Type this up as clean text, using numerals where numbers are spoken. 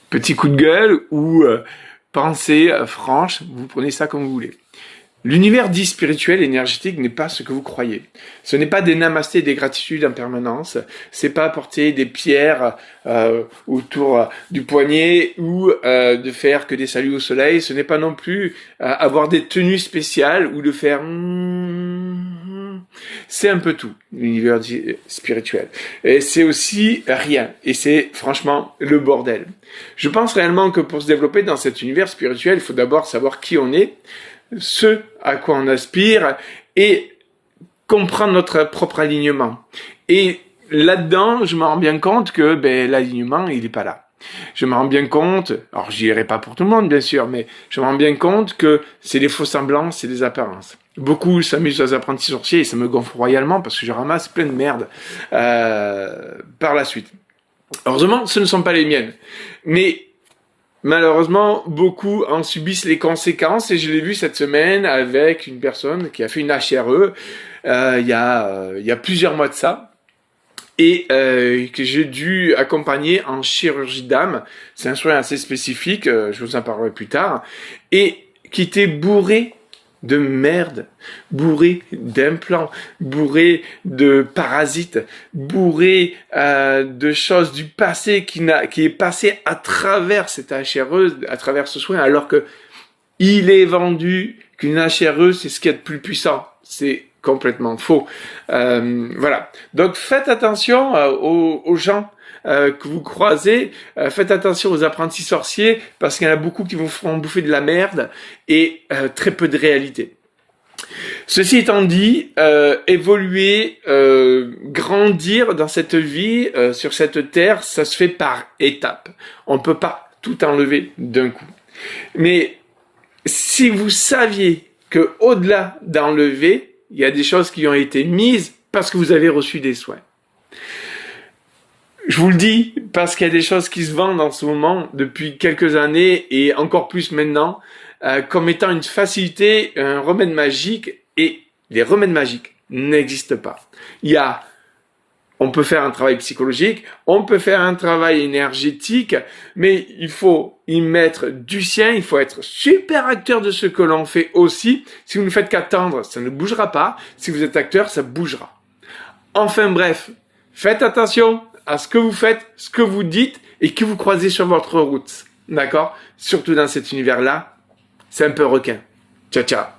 petit coup de gueule ou pensée franche, vous prenez ça comme vous voulez. L'univers dit spirituel, énergétique n'est pas ce que vous croyez. Ce n'est pas des namastés et des gratitudes en permanence. C'est pas porter des pierres autour du poignet ou de faire que des saluts au soleil. Ce n'est pas non plus avoir des tenues spéciales ou de faire c'est un peu tout, l'univers spirituel. Et c'est aussi rien. Et c'est franchement le bordel. Je pense réellement que pour se développer dans cet univers spirituel, il faut d'abord savoir qui on est, ce à quoi on aspire et comprendre notre propre alignement. Et là-dedans, je me rends bien compte que l'alignement, il est pas là. Je me rends bien compte, alors j'y irai pas pour tout le monde bien sûr, mais je me rends bien compte que c'est des faux semblants, c'est des apparences. Beaucoup s'amusent aux apprentis sorciers et ça me gonfle royalement parce que je ramasse plein de merde par la suite. Heureusement, ce ne sont pas les miennes. Mais malheureusement, beaucoup en subissent les conséquences et je l'ai vu cette semaine avec une personne qui a fait une HRE il y a plusieurs mois de ça et que j'ai dû accompagner en chirurgie d'âme. C'est un soin assez spécifique, je vous en parlerai plus tard, et qui était bourré de merde, bourré d'implants, bourré de parasites, bourré de choses du passé qui est passé à travers cette HRE, à travers ce soin, alors que il est vendu qu'une HRE c'est ce qu'il y a de plus puissant. C'est complètement faux. Voilà. Donc faites attention aux gens que vous croisez, faites attention aux apprentis sorciers parce qu'il y en a beaucoup qui vous feront bouffer de la merde et très peu de réalité. Ceci étant dit, évoluer, grandir dans cette vie, sur cette terre, ça se fait par étapes. On peut pas tout enlever d'un coup. Mais si vous saviez que au-delà d'enlever, il y a des choses qui ont été mises parce que vous avez reçu des soins. Je vous le dis parce qu'il y a des choses qui se vendent en ce moment depuis quelques années et encore plus maintenant comme étant une facilité, un remède magique, et les remèdes magiques n'existent pas. On peut faire un travail psychologique, on peut faire un travail énergétique, mais il faut y mettre du sien, il faut être super acteur de ce que l'on fait aussi. Si vous ne faites qu'attendre, ça ne bougera pas. Si vous êtes acteur, ça bougera. Enfin bref, faites attention à ce que vous faites, ce que vous dites et que vous croisez sur votre route. D'accord ? Surtout dans cet univers-là, c'est un peu requin. Ciao, ciao.